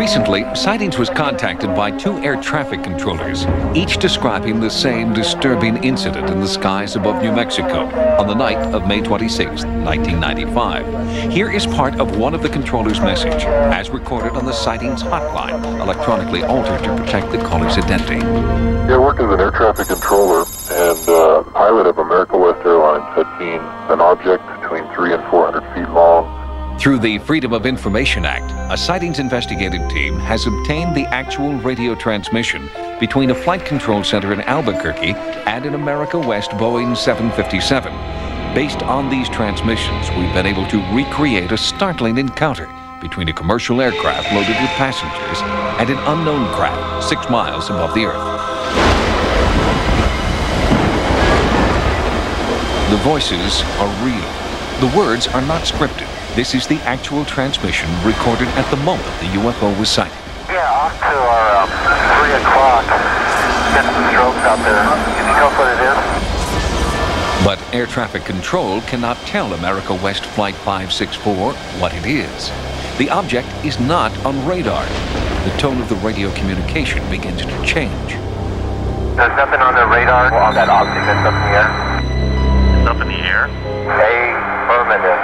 Recently, Sightings was contacted by 2 air traffic controllers, each describing the same disturbing incident in the skies above New Mexico on the night of May 26, 1995. Here is part of one of the controllers' message, as recorded on the Sightings hotline, electronically altered to protect the caller's identity. Yeah, I work as an air traffic controller, and a pilot of America West Airlines had seen an object between 300 and 400 feet long. Through the Freedom of Information Act, a Sightings investigative team has obtained the actual radio transmission between a flight control center in Albuquerque and an America West Boeing 757. Based on these transmissions, we've been able to recreate a startling encounter between a commercial aircraft loaded with passengers and an unknown craft 6 miles above the Earth. The voices are real. The words are not scripted. This is the actual transmission recorded at the moment the UFO was sighted. Yeah, off to our 3 o'clock. Get some strokes out there. Can you tell us what it is? But air traffic control cannot tell America West Flight 564 what it is. The object is not on radar. The tone of the radio communication begins to change. There's nothing on the radar on that object that's up in the air? It's up in the air? Affirmative.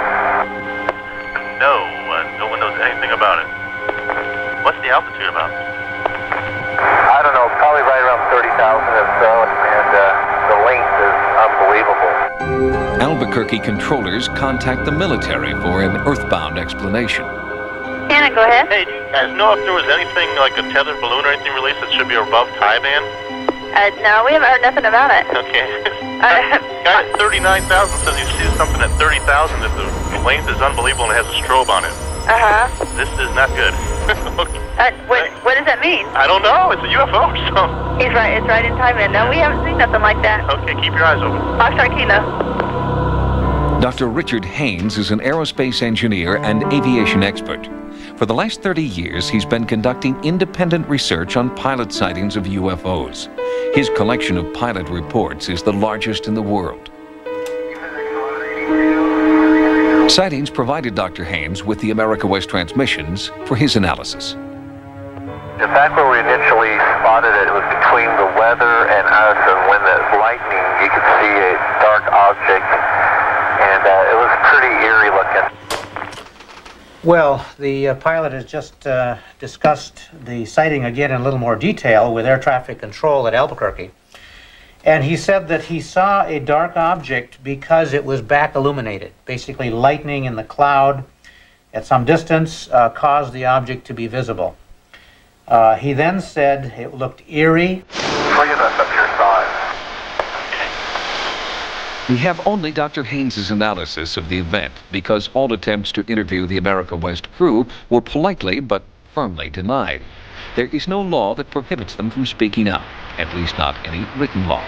No one knows anything about it. What's the altitude about? I don't know, probably right around 30,000 or so, and the length is unbelievable. Albuquerque controllers contact the military for an earthbound explanation. Anna, go ahead. Hey, do you guys know if there was anything like a tethered balloon or anything released that should be above high band? No, we haven't heard nothing about it. Okay. Guy at 39,000 says he sees something at 30,000 if the length is unbelievable and it has a strobe on it. Uh-huh. This is not good. Okay. What does that mean? I don't know. It's a UFO or something. He's right. It's right in time. No, we haven't seen nothing like that. Okay, keep your eyes open. Foxtrot Kilo. Dr. Richard Haynes is an aerospace engineer and aviation expert. For the last 30 years, he's been conducting independent research on pilot sightings of UFOs. His collection of pilot reports is the largest in the world. Sightings provided Dr. Haynes with the America West transmissions for his analysis. In fact, where we initially spotted it, it was between the weather and us, and when the lightning, you could see a dark object, and it was pretty eerie looking. Well, the pilot has just discussed the sighting again in a little more detail with air traffic control at Albuquerque. And he said that he saw a dark object because it was back illuminated. Basically, lightning in the cloud at some distance caused the object to be visible. He then said it looked eerie. 3 of us up your side. We have only Dr. Haynes' analysis of the event because all attempts to interview the America West crew were politely but firmly denied. There is no law that prohibits them from speaking out, at least not any written law.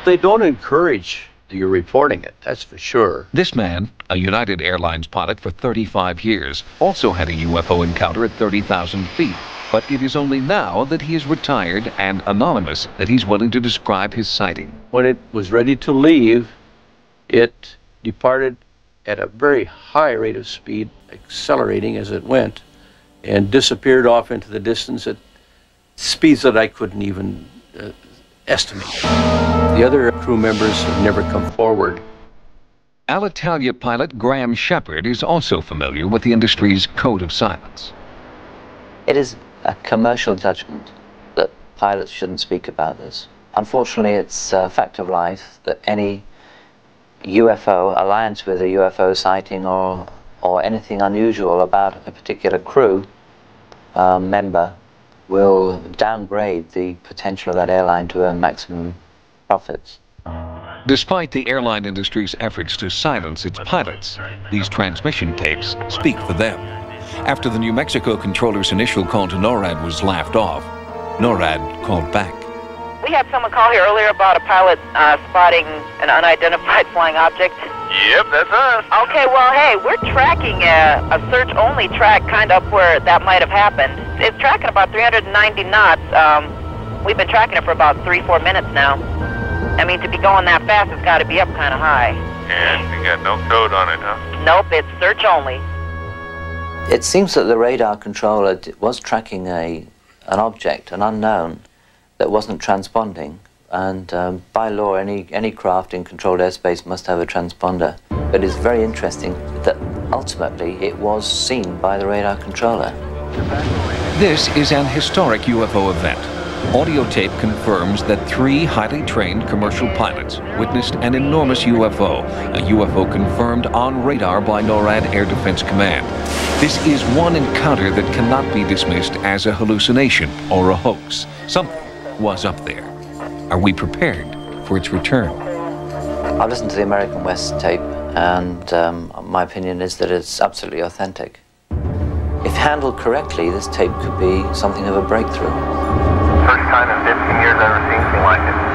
They don't encourage you reporting it, that's for sure. This man, a United Airlines pilot for 35 years, also had a UFO encounter at 30,000 feet. But it is only now that he is retired and anonymous that he's willing to describe his sighting. When it was ready to leave, it departed at a very high rate of speed, accelerating as it went, and disappeared off into the distance at speeds that I couldn't even estimate. The other crew members have never come forward. Alitalia pilot Graham Shepard is also familiar with the industry's code of silence. It is a commercial judgment that pilots shouldn't speak about this. Unfortunately, it's a fact of life that any UFO alliance with a UFO sighting or anything unusual about a particular crew member will downgrade the potential of that airline to earn maximum profits. Despite the airline industry's efforts to silence its pilots, these transmission tapes speak for them. After the New Mexico controller's initial call to NORAD was laughed off, NORAD called back. We had someone call here earlier about a pilot spotting an unidentified flying object. Yep, that's us. Okay, well, hey, we're tracking a search-only track kind of up where that might have happened. It's tracking about 390 knots. We've been tracking it for about 3-4 minutes now. I mean, to be going that fast, it's got to be up kind of high. And you got no code on it, huh? Nope, it's search only. It seems that the radar controller was tracking an object, an unknown, that wasn't transponding. And by law, any craft in controlled airspace must have a transponder. But it's very interesting that ultimately it was seen by the radar controller. This is an historic UFO event. Audio tape confirms that 3 highly trained commercial pilots witnessed an enormous UFO, a UFO confirmed on radar by NORAD Air Defense Command. This is one encounter that cannot be dismissed as a hallucination or a hoax. Something was up there. Are we prepared for its return? I've listened to the American West tape, and my opinion is that it's absolutely authentic. If handled correctly, this tape could be something of a breakthrough. First time in 15 years I've ever seen anything like it.